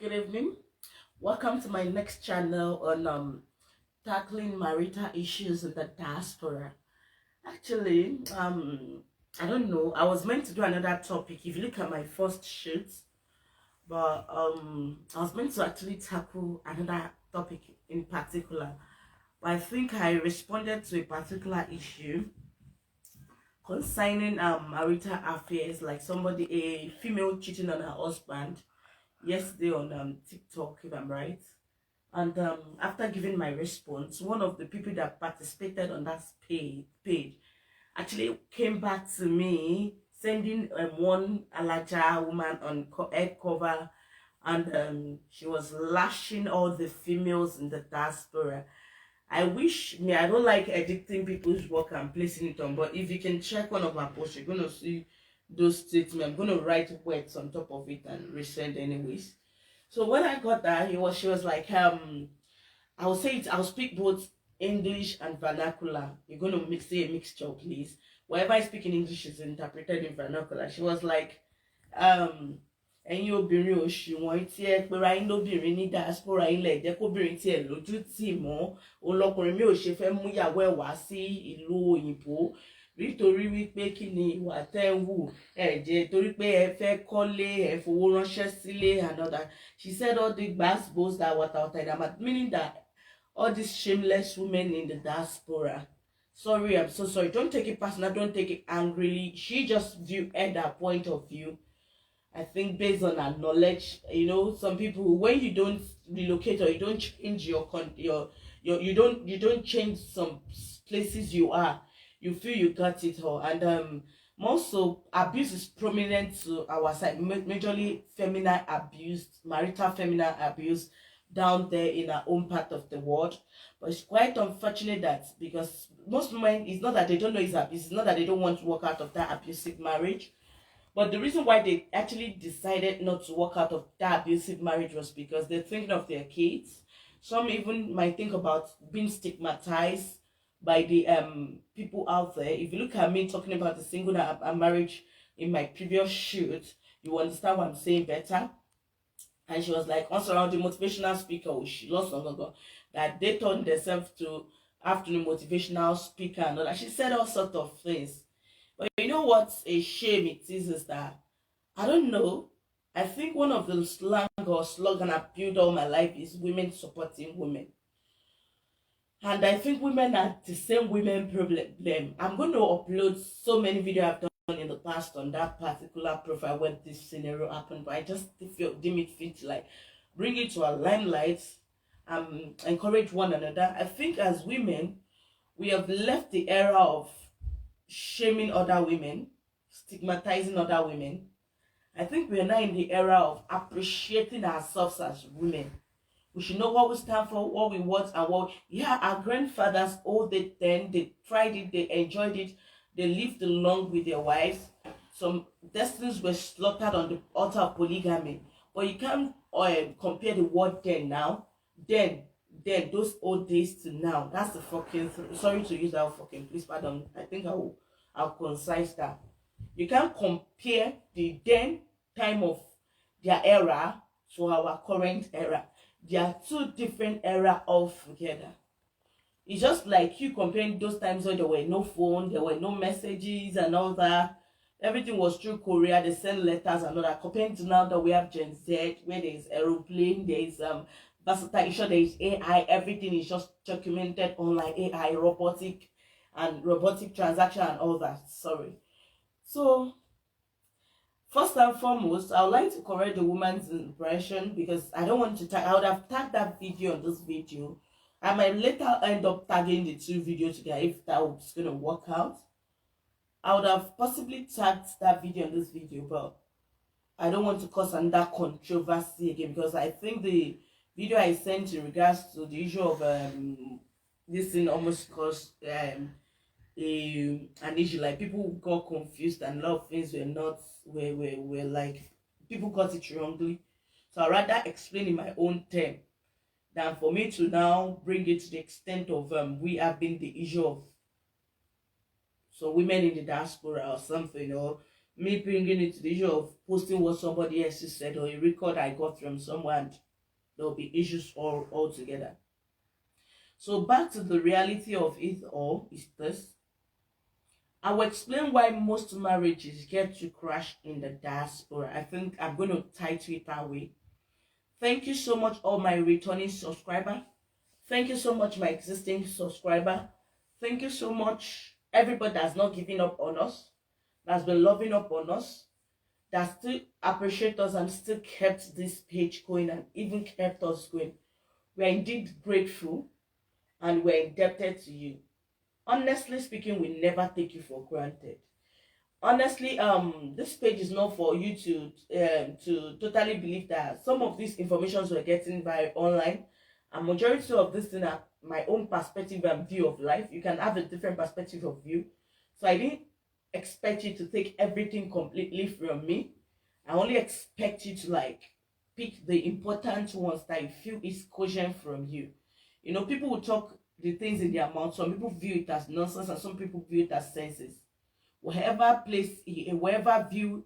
Good evening. Welcome to my next channel on tackling marital issues in the diaspora. Actually, I don't know. I was meant to do another topic. If you look at my first shoot, but I was meant to actually tackle another topic in particular. But I think I responded to a particular issue concerning marital affairs, like a female cheating on her husband yesterday on TikTok, if I'm right. And after giving my response, one of the people that participated on that page actually came back to me, sending one alaja woman on head cover, and she was lashing all the females in the diaspora. I don't like editing people's work and placing it on, but if you can check one of my posts, you're gonna see those statements. I'm gonna write words on top of it and resend anyways. So when I got that, she was like, I'll speak both English and vernacular. You're gonna say a mixture, please. Whatever I speak in English is interpreted in vernacular. She was like, ẹ̀yin obìnrin òṣùwọ̀n tí ẹ pera yín lóbìnrin ní diaspora ilẹ̀ jẹ́ kóbìnrin tí ẹ lójú tì mọ́ òun lọkùnrin mi ò ṣe fẹ́ mú ìyàwó ẹ̀ wá sí ìlú òyìnbó nítorí wípé kí ni ìwà tẹ́ ń wù ẹ jẹ́ torí pé ẹ fẹ́ kọ́lé ẹ fowó ránṣẹ́ sílé and all that. She said all the gbasgbos that wata, meaning that all these shameless women in the diaspora. Sorry, I'm so sorry. Don't take it personal. Don't take it angrily. She just viewed her point of view. I think based on her knowledge, some people, when you don't relocate or you don't change you don't change some places you are, you feel you got it all. And also abuse is prominent to our side, majorly feminine abuse, marital feminine abuse down there in our own part of the world. But it's quite unfortunate that because most women, it's not that they don't know it's abuse, it's not that they don't want to walk out of that abusive marriage. But the reason why they actually decided not to walk out of that abusive marriage was because they're thinking of their kids. Some even might think about being stigmatized by the people out there. If you look at me talking about the single marriage in my previous shoot, you understand what I'm saying better. And she was like, also around the motivational speaker, she lost long ago, that they turned themselves to afternoon motivational speaker and all that. She said all sorts of things. But you know what's a shame it is that, I don't know, I think one of the slang or slogan I've built all my life is women supporting women. And I think women are the same women problem. I'm going to upload so many videos I've done in the past on that particular profile where this scenario happened, but I just deem it fit to like bring it to a limelight, encourage one another. I think as women, we have left the era of shaming other women, stigmatizing other women. I think we are now in the era of appreciating ourselves as women. We should know what we stand for, what we want, and our grandfathers old it then, they tried it, they enjoyed it, they lived along with their wives. Some destinies were slaughtered on the altar of polygamy. But you can't compare the word then now. Then those old days to now. That's the fucking sorry to use that fucking, please pardon. I think I'll concise that. You can't compare the then time of their era to our current era. They are two different era altogether. It's just like you comparing those times when there were no phone, there were no messages and all that. Everything was through Korea, they send letters and all that. Comparing to now that we have Gen Z, where there is aeroplane, there is versatile, there is AI, everything is just documented online, AI, robotic transaction and all that. Sorry. So first and foremost, I would like to correct the woman's impression because I don't want to tag. I would have tagged that video on this video. I might later end up tagging the two videos together if that was going to work out. I would have possibly tagged that video on this video, but I don't want to cause another controversy again because I think the video I sent in regards to the issue of this thing almost caused an issue. Like people got confused and a lot of things were like people got it wrongly. So I'd rather explain in my own term than for me to now bring it to the extent of we have been the issue of so women in the diaspora or something, or me bringing it to the issue of posting what somebody else has said or a record I got from someone. There'll be issues all together. So back to the reality of it all is this. I will explain why most marriages get to crash in the diaspora. I think I'm going to title it that way. Thank you so much, all my returning subscriber. Thank you so much, my existing subscriber. Thank you so much, everybody that's not giving up on us, that's been loving up on us, that still appreciate us and still kept this page going and even kept us going. We are indeed grateful and we're indebted to you. Honestly speaking, we never take you for granted. Honestly, this page is not for you to totally believe that some of these informations we're getting by online, and majority of this thing are my own perspective and view of life. You can have a different perspective of view. So I didn't expect you to take everything completely from me. I only expect you to like pick the important ones that you feel is cogent from you. You know, people will talk the things in their mouth. Some people view it as nonsense and some people view it as senses. Whatever view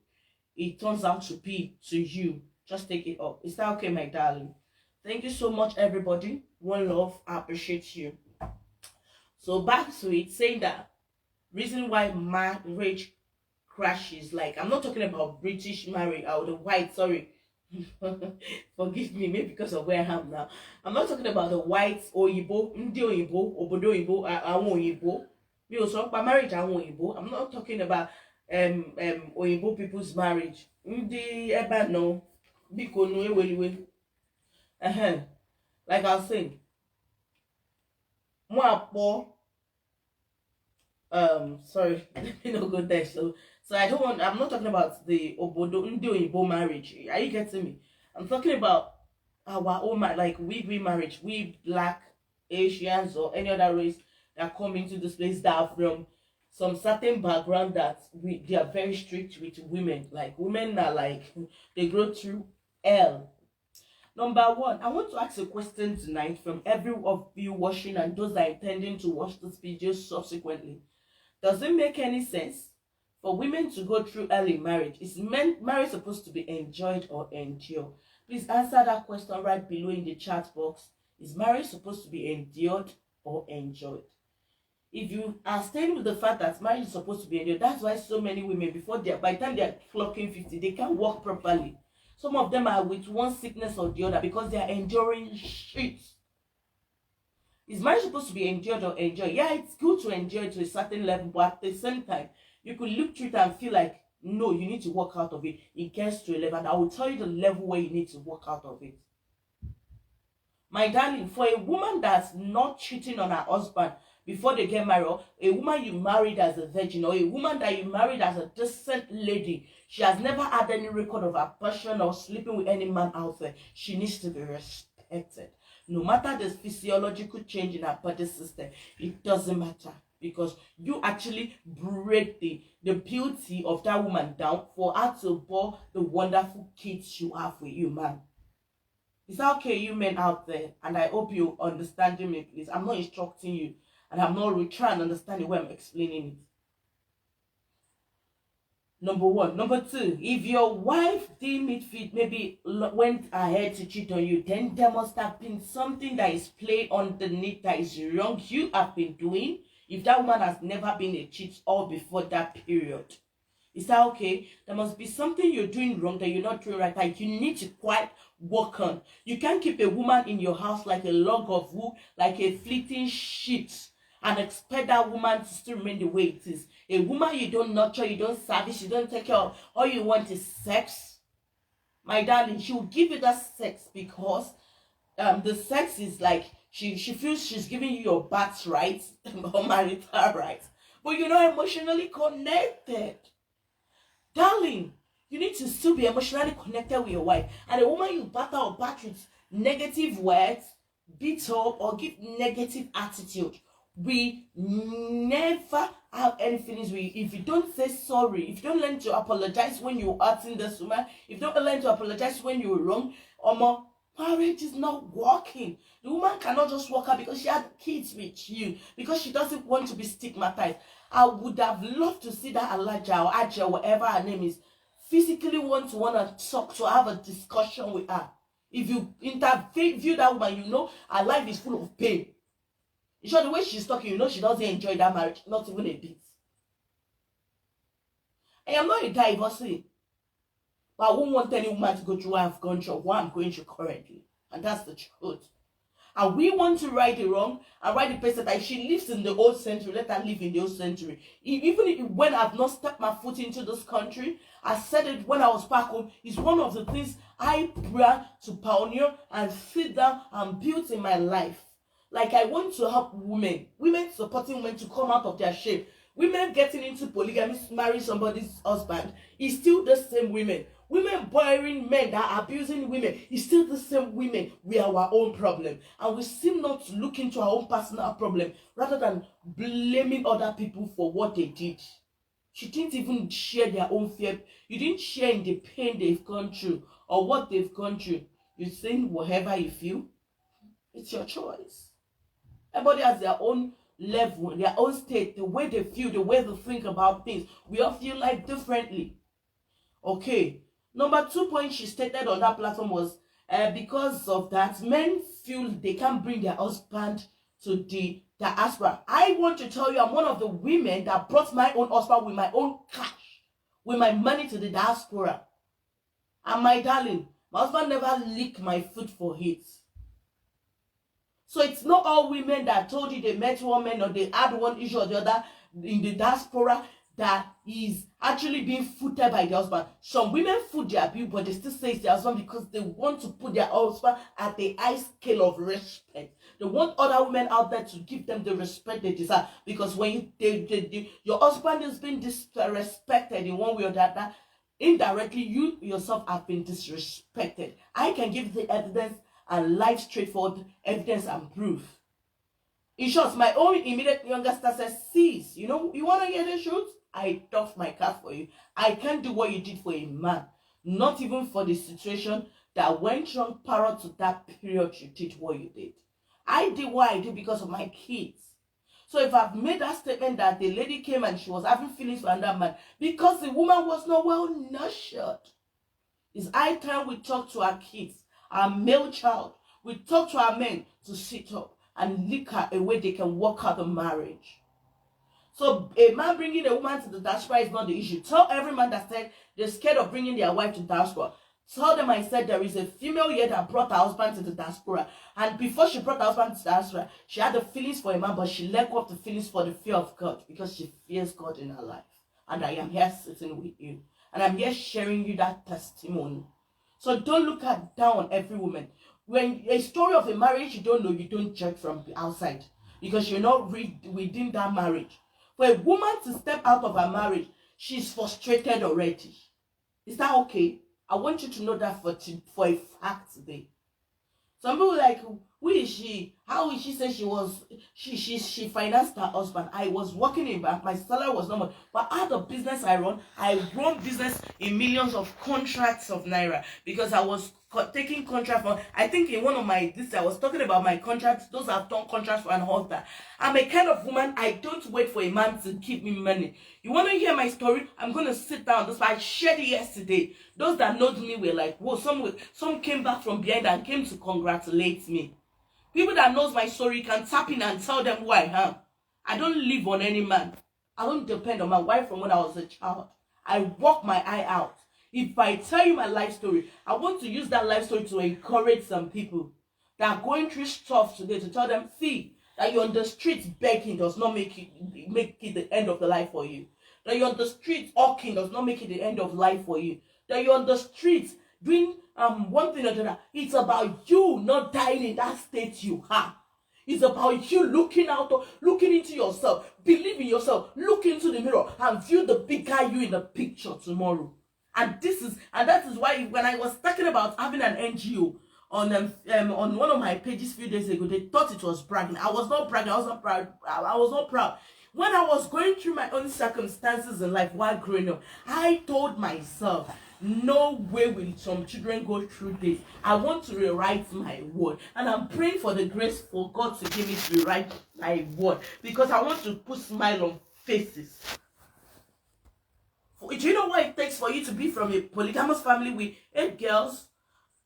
it turns out to be to you, just take it up. Is that okay, my darling? Thank you so much, everybody. One love. I appreciate you. So back to it, saying that reason why marriage crashes, like I'm not talking about British marriage or the white, sorry. Forgive me, maybe because of where I am now. I'm not talking about the white Oyibo, Ndi Oyibo, Obodo Oyibo, Awon Oyibo. Me also about marriage Awon Oyibo. I'm not talking about Oyibo people's marriage. Ndi eba no, biko no eweliwe. Like I was saying, sorry, let me not go there. So I'm not talking about the Obodo Ndi Oyibo marriage. Are you getting me? I'm talking about our own, like we marriage, we Black Asians or any other race that come into this place that are from some certain background that they are very strict with women. Like women are like they grow through hell. Number one, I want to ask a question tonight from every of you watching and those that are intending to watch this video subsequently. Does it make any sense for women to go through early marriage? Is marriage supposed to be enjoyed or endured? Please answer that question right below in the chat box. Is marriage supposed to be endured or enjoyed? If you are staying with the fact that marriage is supposed to be endured, that's why so many women, by the time they are clocking 50, they can't walk properly. Some of them are with one sickness or the other because they are enduring shit. Is marriage supposed to be endured or enjoyed? Yeah, it's good to enjoy it to a certain level, but at the same time, you could look through it and feel like, no, you need to walk out of it. It gets to a level, and I will tell you the level where you need to walk out of it. My darling, for a woman that's not cheating on her husband before they get married, or a woman you married as a virgin, or a woman that you married as a decent lady, she has never had any record of affection or sleeping with any man out there, she needs to be respected. No matter the physiological change in her body system, it doesn't matter. Because you actually break the beauty of that woman down for her to bore the wonderful kids you have with you, man. Is that okay, you men out there? And I hope you understanding me, please. I'm not instructing you, and I'm not really trying to understand the way I'm explaining it. Number one. Number two, if your wife deemed it fit, maybe went ahead to cheat on you, then there must have been something that is played underneath that is wrong you have been doing. If that woman has never been a cheat all before that period, is that okay? There must be something you're doing wrong that you're not doing right. Like you need to quite work on. You can't keep a woman in your house like a log of wood, like a fleeting sheet, and expect that woman to still remain the way it is. A woman you don't nurture, you don't service, you don't take care of, all you want is sex. My darling, she will give you that sex because the sex is like she feels she's giving you your birthright or marital rights, but you're not emotionally connected. Darling, you need to still be emotionally connected with your wife. And a woman you batter or bat with negative words, beat up, or give negative attitude, we never have any feelings with you. If you don't say sorry, if you don't learn to apologize when you're hurting this woman, if you don't learn to apologize when you're wrong, Marriage is not working. The woman cannot just walk out because she had kids with you, because she doesn't want to be stigmatized. I would have loved to see that Alaja or Aja, whatever her name is, physically want to talk, to have a discussion with her. If you interview that woman, you know her life is full of pain. You sure the way she's talking, you know she doesn't enjoy that marriage, not even a bit. I am not a divorcee, but I won't want any woman to go through what I've gone through, what I'm going through currently. And that's the truth. And we want to right the wrong and right the person that if she lives in the old century, let her live in the old century. Even when I've not stepped my foot into this country, I said it when I was back home, it's one of the things I pray to pioneer and sit down and build in my life. Like I want to help women supporting women to come out of their shame. Women getting into polygamy, marry somebody's husband, is still the same women. Women boring men that are abusing women, is still the same women. We are our own problem. And we seem not to look into our own personal problem rather than blaming other people for what they did. She didn't even share their own fear. You didn't share in the pain they've gone through or what they've gone through. You're saying whatever you feel. It's your choice. Everybody has their own level, their own state, the way they feel, the way they think about things. We all feel like differently. Okay. Number 2 point she stated on that platform was because of that, men feel they can't bring their husband to the diaspora. I want to tell you, I'm one of the women that brought my own husband with my own cash, with my money to the diaspora. And my darling, my husband never licked my foot for it. So it's not all women that told you they met one man or they had one issue or the other in the diaspora that is actually being footed by the husband. Some women foot their abuse, but they still say it's their husband because they want to put their husband at the high scale of respect. They want other women out there to give them the respect they deserve. Because when your husband is being disrespected in one way or the other, indirectly you yourself have been disrespected. I can give the evidence and live straightforward evidence and proof. In short, my own immediate younger sister says, sis, you know, you want to hear the truth? I doff my cap for you. I can't do what you did for a man. Not even for the situation that went wrong prior to that period you did what you did. I did what I did because of my kids. So if I've made that statement that the lady came and she was having feelings for another man because the woman was not well nurtured, it's high time we talk to our kids, our male child. We talk to our men to sit up and look at a way they can work out the marriage. So a man bringing a woman to the diaspora is not the issue. Tell every man that said they're scared of bringing their wife to the diaspora. Tell them I said there is a female here that brought her husband to the diaspora. And before she brought her husband to the diaspora, she had the feelings for a man, but she let go of the feelings for the fear of God because she fears God in her life. And I am here sitting with you. And I'm here sharing you that testimony. So don't look down on every woman. When a story of a marriage you don't know, you don't judge from the outside. Because you're not within that marriage. For a woman to step out of her marriage, she's frustrated already. Is that okay? I want you to know that for a fact today. Some people like, who is she? How is she say she financed her husband? I was working in bank, my salary was not much. But out of business I run business in millions of contracts of naira because I was taking contract from, I think in one of my, I was talking about my contracts, those I've done contracts for an author. I'm a kind of woman, I don't wait for a man to give me money. You want to hear my story? I'm going to sit down. That's why I shared it yesterday. Those that know me were like, whoa, some came back from behind and came to congratulate me. People that knows my story can tap in and tell them who I am. I don't live on any man. I don't depend on my wife from when I was a child. I walk my eye out. If I tell you my life story, I want to use that life story to encourage some people that are going through stuff today to tell them, see, that you're on the streets begging does not make it the end of the life for you. That you're on the streets hawking does not make it the end of life for you. That you're on the streets doing one thing or another. It's about you not dying in that state you have. It's about you looking into yourself, believe in yourself, look into the mirror and view the bigger you in the picture tomorrow. And that is why when I was talking about having an NGO on one of my pages a few days ago, they thought it was bragging. I was not bragging. I was not proud. I was not proud. When I was going through my own circumstances in life while growing up, I told myself No way will some children go through this. I want to rewrite my word. And I'm praying for the grace for God to give me to rewrite my word. Because I want to put smile on faces. Do you know what it takes for you to be from a polygamous family with 8 girls,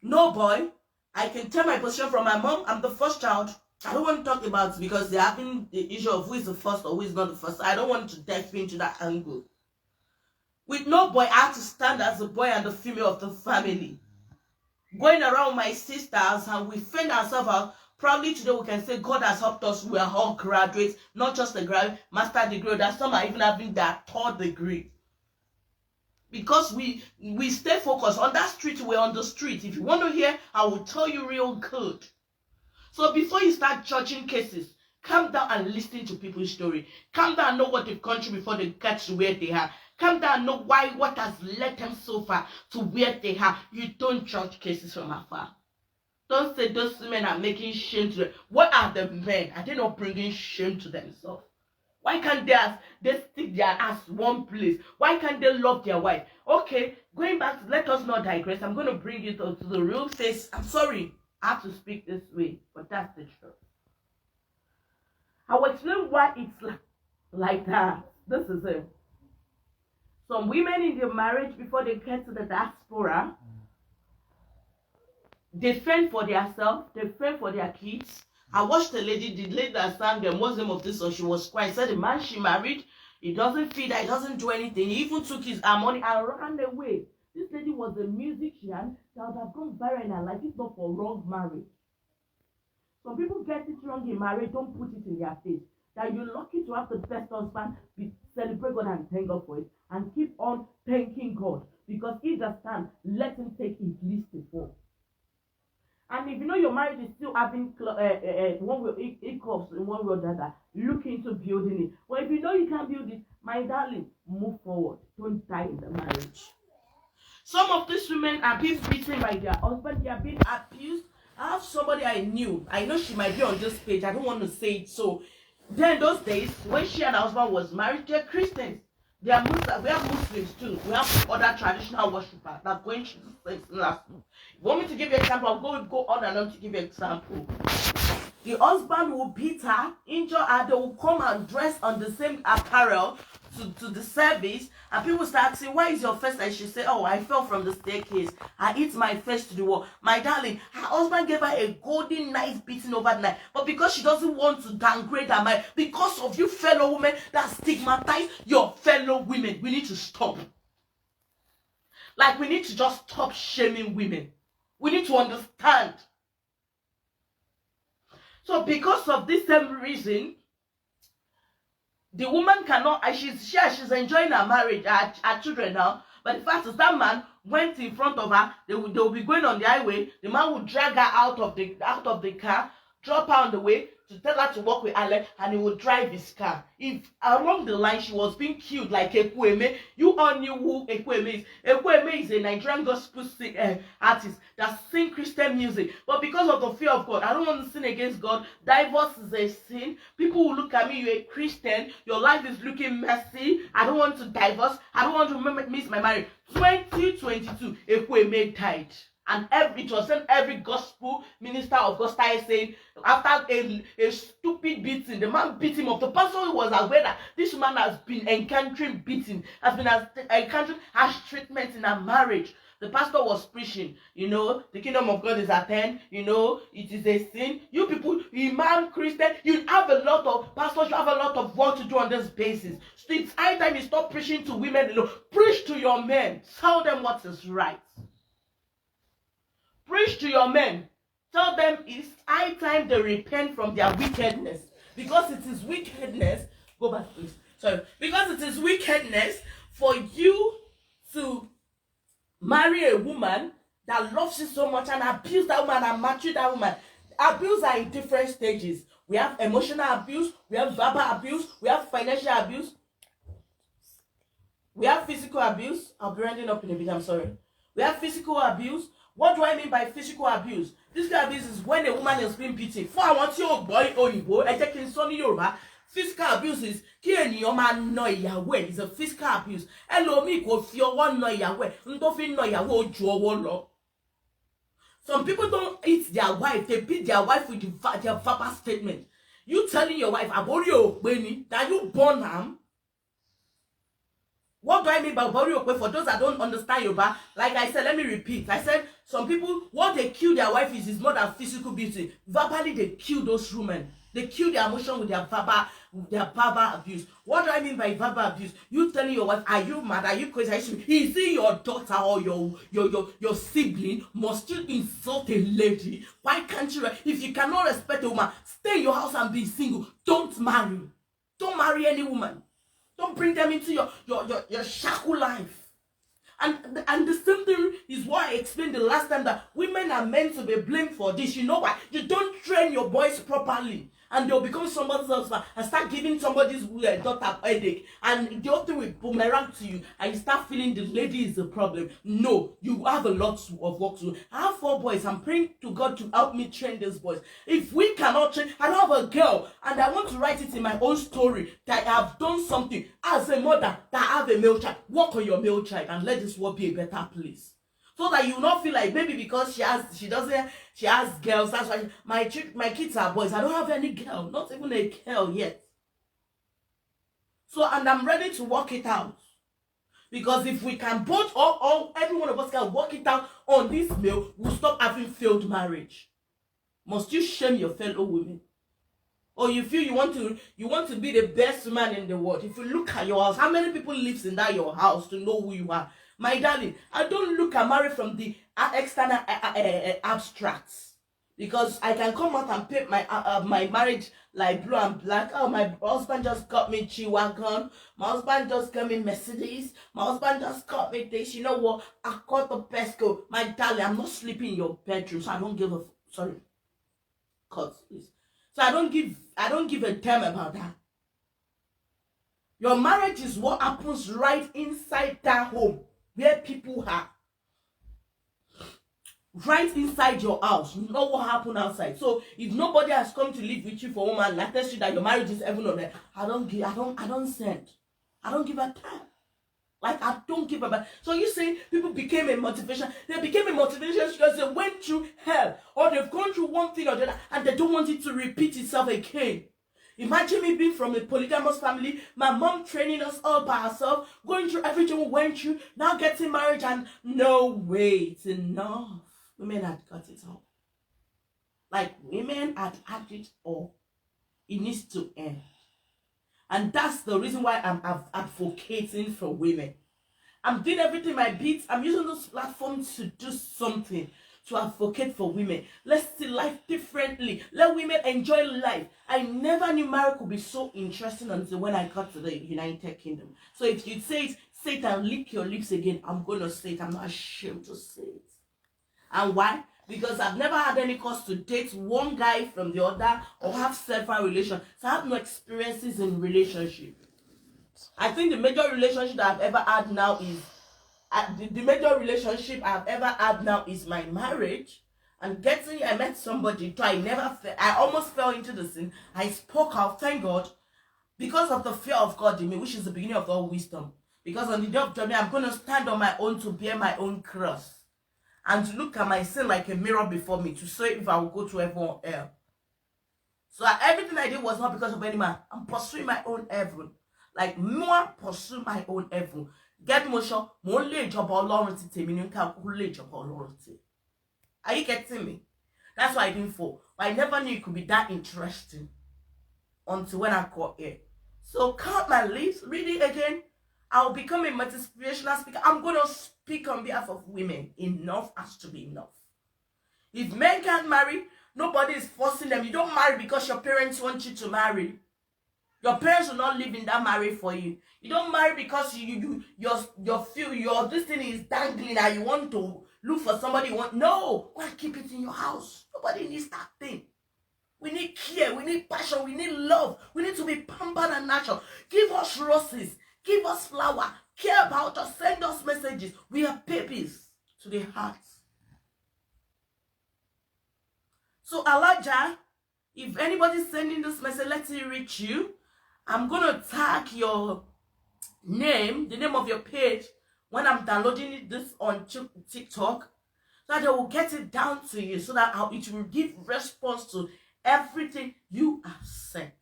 no boy? I can tell my position from my mom. I'm the first child. I don't want to talk about it because they're having the issue of who is the first or who is not the first. I don't want to dive into that angle. With no boy, I have to stand as the boy and the female of the family. Going around my sisters, and we find ourselves out. Probably today we can say God has helped us. We are all graduates, not just a graduate, master degree. That some are even having their 3rd degree. Because we stay focused on that street. We're on the street. If you want to hear, I will tell you real good. So before you start judging cases, calm down and listen to people's story. Calm down and know what they've gone through before they get to where they are. Calm down and know what has led them so far to where they are. You don't judge cases from afar. Don't say those women are making shame to them. What are the men? Are they not bringing shame to themselves? Why can't they stick their ass one place? Why can't they love their wife? Okay, going back, let us not digress. I'm going to bring it to the real face. I'm sorry I have to speak this way, but that's the truth. I will explain why it's like that. This is it. Some women in their marriage, before they get to the diaspora, they fend for themselves, they fend for their kids. I watched the lady that sang the Muslim of this song. She was crying. Said the man she married, he doesn't feed her, he doesn't do anything. He even took his money and ran away. This lady was a musician that would have gone viral in her life if not for wrong marriage. Some people get it wrong in marriage, don't put it in their face. That you're lucky to have the best husband, celebrate God and thank God for it, and keep on thanking God. Because if the stand, let him take his least to fall. And if you know your marriage is still having hiccups in one way or the other, look into building it. But if you know you can't build it, my darling, move forward. Don't die in the marriage. Some of these women are being beaten by their husband. They are being abused. I have somebody I knew. I know she might be on this page. I don't want to say it. So, then those days, when she and her husband was married, they're Christians. They are Muslims. We have Muslims too. We have other traditional worshippers that going through the same last. You want me to give you an example? I'll go on and on to give you an example. The husband will beat her, injure her. They will come and dress on the same apparel to the service, and people start saying, why is your face? And she said, oh, I fell from the staircase. I hit my face to the wall. My darling, her husband gave her a golden nice beating over the night, but because she doesn't want to downgrade her mind, because of you fellow women that stigmatize your fellow women, we need to stop. Like, we need to just stop shaming women. We need to understand. So because of this same reason, the woman cannot, she's enjoying her marriage, her children now, but the fact is that man went in front of her. They will be going on the highway. The man will drag her out of the car, drop her on the way to tell her to walk with Alec, and he will drive his car. If along the line she was being killed like Ekweme, you all knew who Ekweme is. Ekweme is a Nigerian gospel artist that sings Christian music. But because of the fear of God, I don't want to sin against God. Divorce is a sin. People will look at me, you're a Christian, your life is looking messy. I don't want to divorce. I don't want to miss my marriage. 2022, Ekweme died. And it was every gospel minister of God started saying, after a stupid beating, the man beat him up. The pastor was aware that this man has been encountering beating, has been encountering harsh treatment in a marriage. The pastor was preaching, the kingdom of God is at hand, it is a sin. You people, Imam, Christian, you have a lot of pastors, you have a lot of work to do on this basis. So it's high time you stop preaching to women alone. Preach to your men. Tell them what is right. Preach to your men. Tell them it's high time they repent from their wickedness. Because it is wickedness. Go back, please. Sorry. Because it is wickedness for you to marry a woman that loves you so much and abuse that woman and maltreat that woman. Abuse are in different stages. We have emotional abuse. We have verbal abuse. We have financial abuse. We have physical abuse. I'll be rounding up in a bit. I'm sorry. We have physical abuse. What do I mean by physical abuse? Physical abuse is when a woman is being beaten. For I want your boy or you boy, I take in Sonny Yoruba. Physical abuse is kí ènìyàn máa na ìyàwó ẹ̀ is a physical abuse. Ẹlòmíì kò fi ọwọ́ na ìyàwó ẹ̀, n tó fi na ìyàwó ojú ọwọ́ lọ. Some people don't hit their wife, they beat their wife with their verbal statement. You telling your wife, Abori Okpeni, that you born am? What do I mean by Abori Okpe? For those that don't understand Yoruba, like I said, let me repeat. I said, some people, what they kill their wife is more than physical beauty. Verbally, they kill those women. They kill their emotion with their verbal abuse. What do I mean by verbal abuse? You telling your wife, are you mad? Are you crazy? Is it your daughter or your sibling? Must you insult a lady? Why can't you? If you cannot respect a woman, stay in your house and be single. Don't marry. Don't marry any woman. Don't bring them into your shackle life. And the same thing is what I explained the last time, that women are meant to be blamed for this. You know why? You don't train your boys properly, and they'll become somebody's husband and start giving somebody's daughter a headache, and the whole thing will boomerang to you, and you start feeling the lady is the problem. No, you have a lot of work to do. I have 4 boys. I'm praying to God to help me train these boys. If we cannot train, I don't have a girl, and I want to write it in my own story that I have done something as a mother that I have a male child. Work on your male child and let this world be a better place. So that you will not feel like maybe because she has girls, that's why my kids are boys. I don't have any girl, not even a girl yet. So, and I'm ready to work it out. Because if we can both, all every one of us can work it out on this male, we'll stop having failed marriage. Must you shame your fellow women? Or you feel you want to be the best man in the world? If you look at your house, how many people lives in that your house to know who you are? My darling, I don't look at marriage from the external abstracts, because I can come out and paint my marriage like blue and black. Oh, my husband just got me G-Wagon. My husband just got me Mercedes. My husband just got me this. You know what? I got the Pesco. My darling, I'm not sleeping in your bedroom, so I don't give a sorry. Cut, please. So I don't give a damn about that. Your marriage is what happens right inside that home where people are. Right inside your house, not what happened outside. So if nobody has come to live with you for 1 month, and I tell you that your marriage is heaven on earth, I don't send. I don't give a damn. Like, I don't give a damn. So you say people became a motivation. They became a motivation because they went through hell, or they've gone through one thing or the other, and they don't want it to repeat itself again. Imagine me being from a polygamous family, my mom training us all by herself, going through everything we went through, now getting married, and no way, it's enough. Women had got it all. Like, women had it all. It needs to end. And that's the reason why I'm advocating for women. I'm doing everything my bit. I'm using those platforms to do something, to advocate for women. Let's see life differently. Let women enjoy life. I never knew marriage could be so interesting until when I got to the United Kingdom. So if you say it and lick your lips again, I'm going to say it. I'm not ashamed to say it. And why? Because I've never had any cause to date one guy from the other or have several relations. So I have no experiences in relationship. I think the major relationship that I've ever had now is the major relationship I've ever had now is my marriage. And I met somebody, I almost fell into the sin. I spoke out, thank God, because of the fear of God in me, which is the beginning of all wisdom. Because on the day of judgment, I'm going to stand on my own to bear my own cross. And to look at my sin like a mirror before me, to say if I will go to heaven or hell. So everything I did was not because of any man. I'm pursuing my own heaven. Like, more pursue my own heaven. Get motion, more lay job or lawrence to me, Are you getting me? That's why I didn't fall. But I never knew it could be that interesting until when I got here. So count my lips, read it again. I'll become a motivational speaker. I'm going to speak on behalf of women. Enough has to be enough. If men can't marry, nobody is forcing them. You don't marry because your parents want you to marry. Your parents will not live in that marriage for you. You don't marry because your destiny is dangling and you want to look for somebody you want. No, go and keep it in your house. Nobody needs that thing. We need care, we need passion, we need love. We need to be pampered and natural. Give us roses. Give us flower, care about us, send us messages. We are babies to the heart. So Elijah, if anybody's sending this message, let it reach you. I'm going to tag your name, the name of your page, when I'm downloading this on TikTok, so that they will get it down to you, so that it will give response to everything you have said.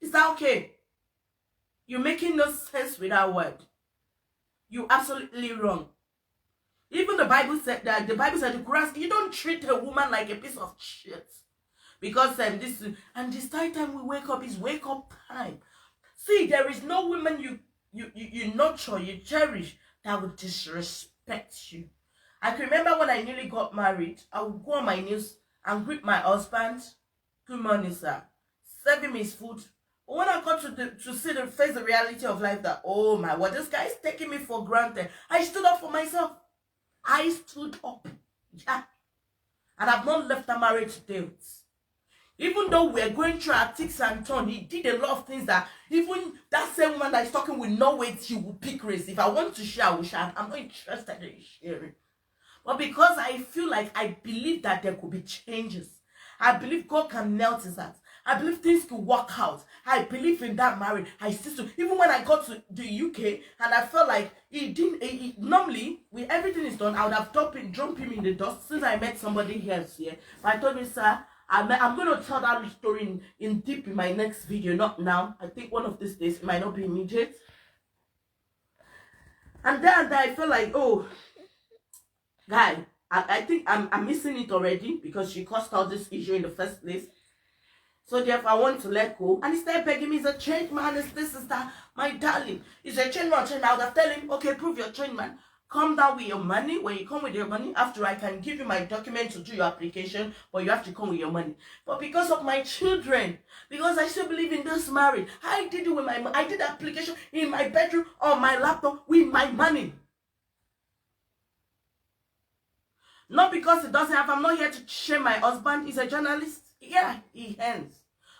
Is that okay? You're making no sense with that word. You're absolutely wrong. Even the Bible said that, the Quran, you don't treat a woman like a piece of shit. Because this time we wake up is wake up time. See, there is no woman you nurture, you cherish, that would disrespect you. I can remember when I nearly got married, I would go on my knees and greet my husband. Good morning, sir. Serve him his food. But when I got to face the reality of life, that, oh my word, this guy is taking me for granted, I stood up for myself. I stood up. Yeah. And I've not left that marriage to date. Even though we're going through our ticks and turns, he did a lot of things that even that same woman that is talking with no weight, she will pick race. If I want to share, I will share. I'm not interested in sharing. But because I feel like I believe that there could be changes. I believe God can melt his heart. I believe things could work out. I believe in that marriage. I still, even when I got to the UK and I felt like normally, when everything is done, I would have dropped him in the dust since I met somebody else here. But I told him, sir, I'm going to tell that story in deep in my next video, not now. I think one of these days, it might not be immediate. And then I felt like, oh, guy, I think I'm missing it already because she caused out this issue in the first place. So therefore, I want to let go. And he started begging me, he's a change man, it's this, is that. My darling, he's a change man, I would have told him, okay, prove your change man. Come down with your money. When you come with your money, after I can give you my document to do your application, but you have to come with your money. But because of my children, because I still believe in this marriage, I did it with my money. I did the application in my bedroom on my laptop with my money. Not because it doesn't have, I'm not here to shame my husband. He's a journalist. Yeah, he earns.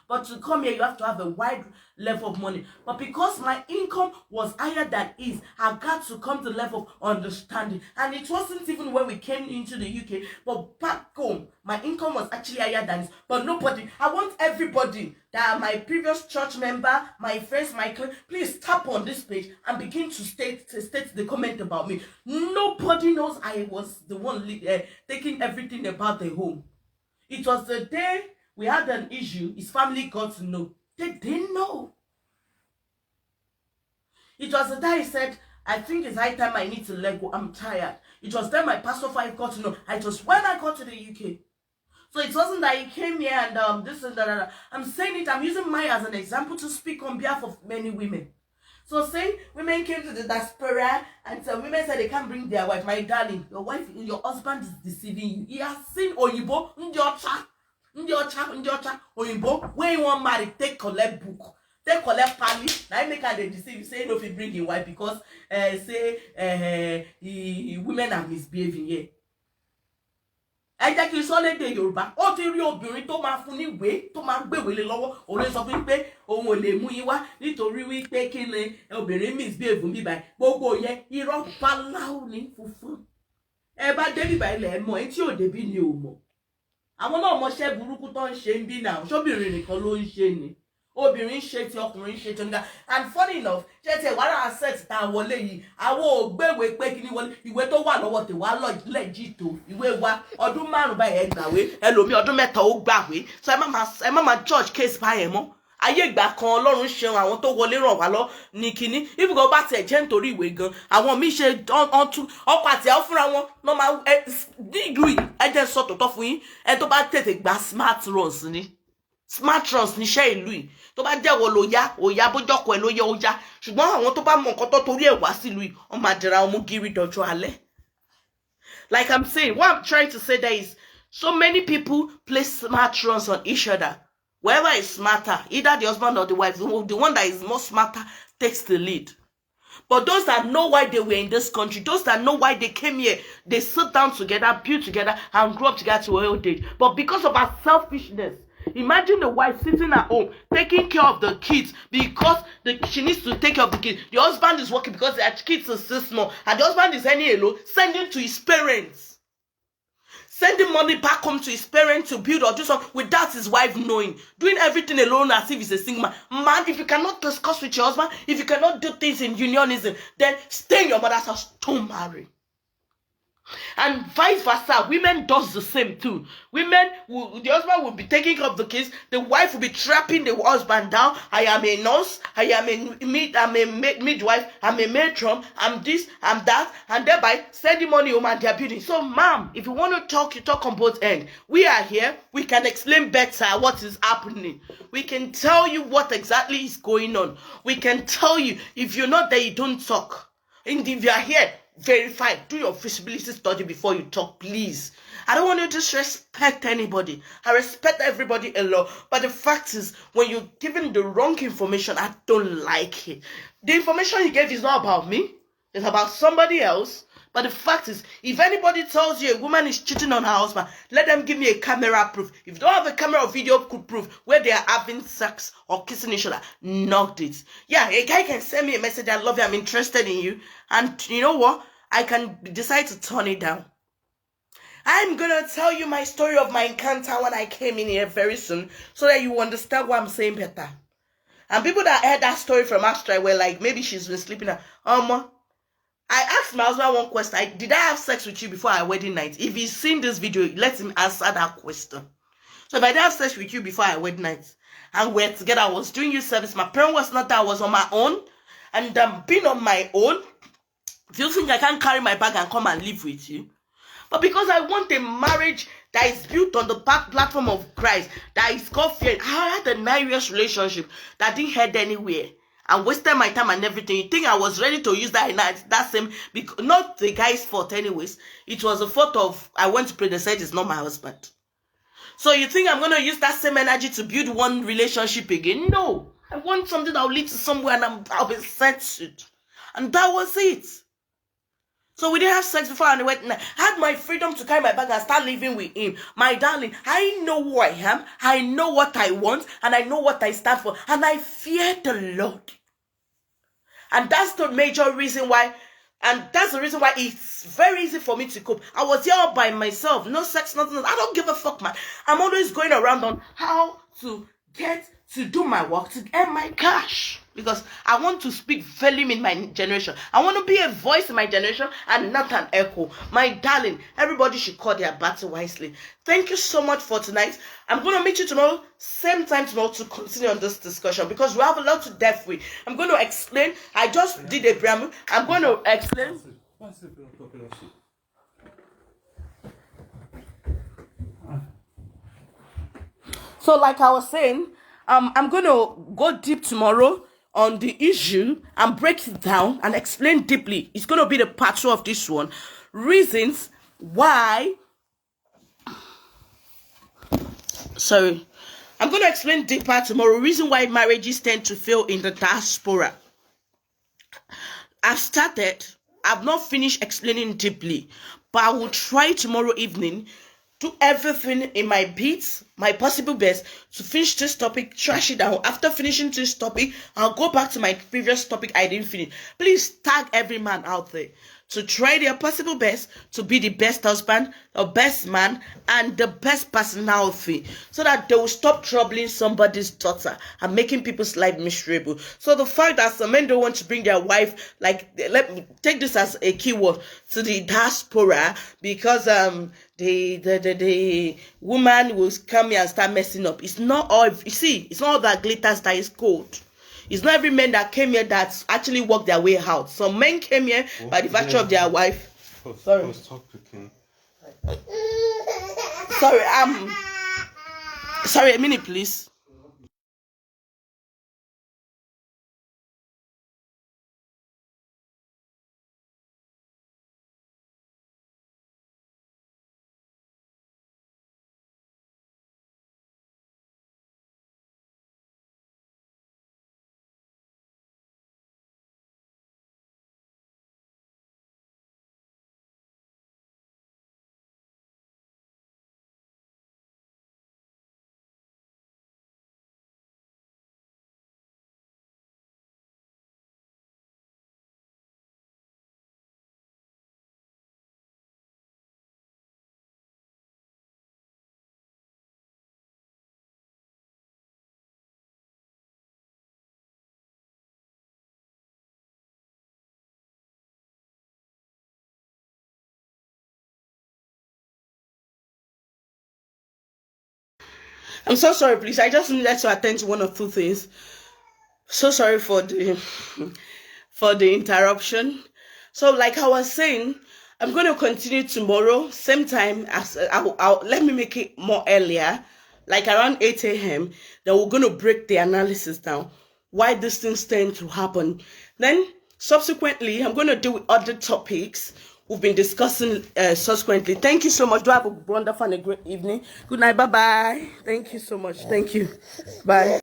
But to come here, you have to have a wide level of money. But because my income was higher than his, I got to come to the level of understanding. And it wasn't even when we came into the UK, but back home, my income was actually higher than his. But nobody, I want everybody that are my previous church member, my friends, my clients, please tap on this page and begin to state the comment about me. Nobody knows I was the one taking everything about the home. It was the day we had an issue, his family got to know. They didn't know. It was the day he said, I think it's high time I need to let go. I'm tired. It was then my pastor 5 got to know. When I got to the UK. So it wasn't that he came here and this and that. I'm saying it, I'm using mine as an example to speak on behalf of many women. So saying women came to the diaspora and some women said they can't bring their wife. My darling, your husband is deceiving you. He has seen Oyibo, Ndiocha, Oyibo, when you want marry, take collect book, take collect pali. Now make her they deceive you, say no if you bring your wife because women are misbehaving here. ẹ jẹ́ kí n sọ lédè Yorùbá ó ti rí obìnrin tó máa fún ní ìwé tó máa gbéwèé lé lọ́wọ́ òun ló sọ fún pé òun ò lè mú yín wá nítorí wípé kí ni obìnrin misbehave ń bíbá gbogbo yẹn irọ́ báláwo ní funfun ẹ bá dé bíbá ilẹ̀ ẹ mọ̀ ẹ tí ò débí ni ò mọ̀ àwọn náà mọṣẹ́ burúkú tó ń ṣe ń bí náà ṣóbìnrin nìkan ló ń ṣe ni obìnrin ṣe ti ọkùnrin ṣe ti nígbà and funny enough ṣe ti wàrà asset tá a wọlé yìí àwọn ògbéwé pé kí ni wọlé ìwé tó wà lọ́wọ́ tè wá lẹ́jì tó ìwé wa ọdún 5 báyìí ẹ gbàwé ẹlòmí ọdún 3 ó gbàwé so ẹ má máa judge case báyẹn mọ́ ayé ìgbà kan Ọlọ́run ṣeun àwọn tó wọlé ràn wá lọ ní kinní ibùgbọ́ bá tiẹ̀ jẹ́ nítorí ìwé gan àwọn míì ṣe ọtún ọkọ̀ àti ẹ̀ fúnra wọn lọ́ máa nílùú yìí ẹ jẹ́ sọ tòótọ́ fún yín ẹ tó bá tètè gba smart runs ni smart runs níṣẹ́ ìlú yìí tó bá jẹ́wọ́ ló yá òyà bójọ́kọ̀ ẹ̀ ló yẹ ó yá ṣùgbọ́n àwọn tó bá mọ nǹkan tó torí ẹ̀ wá sílùú yìí wọ́n máa dẹ̀ra ọmú gírí dọjọ́ alẹ́. Like I'm saying, what I'm trying to say there is so many people play smart runs on each other. Whoever is smarter, either the husband or the wife, the one that is more smarter takes the lead. But those that know why they were in this country, those that know why they came here, they sit down together, build together, and grow up together to old age. But because of our selfishness, imagine the wife sitting at home, taking care of the kids because she needs to take care of the kids. The husband is working because their kids are still small, and the husband is any alone, sending to his parents. sending money back home to his parents to build or do something without his wife knowing, doing everything alone as if he's a single man. Man, if you cannot discuss with your husband, if you cannot do things in unionism, then stay in your mother's house, don't marry. And vice versa, women does the same too. The husband will be taking care of the kids, the wife will be trapping the husband down. I am a nurse, I'm a midwife, I'm a matron, I'm this, I'm that, and thereby sending money home and they're building. So ma'am, if you want to talk, you talk on both ends. We are here, we can explain better what is happening. We can tell you what exactly is going on. We can tell you. If you're not there, you don't talk. And if you are here, verify, do your feasibility study before you talk, please. I don't want you to disrespect anybody. I respect everybody a lot, but the fact is, when you're given the wrong information, I don't like it. The information you gave is not about me, it's about somebody else. But the fact is, if anybody tells you a woman is cheating on her husband, let them give me a camera proof. If you don't have a camera or video proof where they are having sex or kissing each other, knock it. Yeah, a guy can send me a message, I love you, I'm interested in you. And you know what? I can decide to turn it down. I'm gonna tell you my story of my encounter when I came in here very soon, so that you understand what I'm saying better. And people that heard that story from Astra were like, maybe she's been sleeping. I asked my husband one question. Did I have sex with you before our wedding night? If he's seen this video, let him answer that question. So if I didn't have sex with you before our wedding night, and we're together, I was doing you service, my parent was not there, I was on my own, and being on my own, do you think I can't carry my bag and come and live with you? But because I want a marriage that is built on the platform of Christ, that is God-fearing, I had a 9-year relationship that didn't head anywhere. And wasted my time and everything. You think I was ready to use that same, because not the guy's fault anyways. It was the fault of, I went to pray, they said it's not my husband. So you think I'm going to use that same energy to build one relationship again? No. I want something that will lead to somewhere and I'll be censored. And that was it. So we didn't have sex before and I went, I had my freedom to carry my bag and start living with him. My darling, I know who I am, I know what I want, and I know what I stand for, and I fear the Lord. And that's the major reason why, and that's the reason why it's very easy for me to cope. I was here all by myself, no sex, nothing. I don't give a fuck, man. I'm always going around on how to get to do my work, to earn my cash. Because I want to speak volume in my generation. I want to be a voice in my generation and not an echo. My darling, everybody should call their battle wisely. Thank you so much for tonight. I'm going to meet you tomorrow, same time tomorrow, to continue on this discussion because we have a lot to delve with. I'm going to explain. I just did a preamble. I'm going to explain. So like I was saying, I'm going to go deep tomorrow on the issue and break it down and explain deeply. It's going to be the part 2 of this one. Reasons why. Sorry. I'm going to explain deeper tomorrow. Reason why marriages tend to fail in the diaspora. I've started. I've not finished explaining deeply. But I will try tomorrow evening, do everything in my bits, my possible best, to finish this topic, trash it down. After finishing this topic, I'll go back to my previous topic I didn't finish. Please tag every man out there to try their possible best to be the best husband, the best man, and the best personality, so that they will stop troubling somebody's daughter and making people's life miserable. So the fact that some men don't want to bring their wife, like, let me take this as a keyword, to the diaspora, because the woman will come here and start messing up. It's not all, you see, it's not all that glitters that is gold. It's not every man that came here that actually worked their way out. Some men came here by the virtue of their wife. Sorry. Sorry, a minute, please. I'm so sorry, please. I just needed to attend to one or two things. So sorry for the interruption. So, like I was saying, I'm going to continue tomorrow, same time as let me make it more earlier, like around 8 a.m. Then we're going to break the analysis down, why these things tend to happen. Then, subsequently, I'm going to deal with other topics we've been discussing subsequently. Thank you so much. Do have a wonderful and a great evening. Good night. Bye-bye. Thank you so much. Thank you. Bye.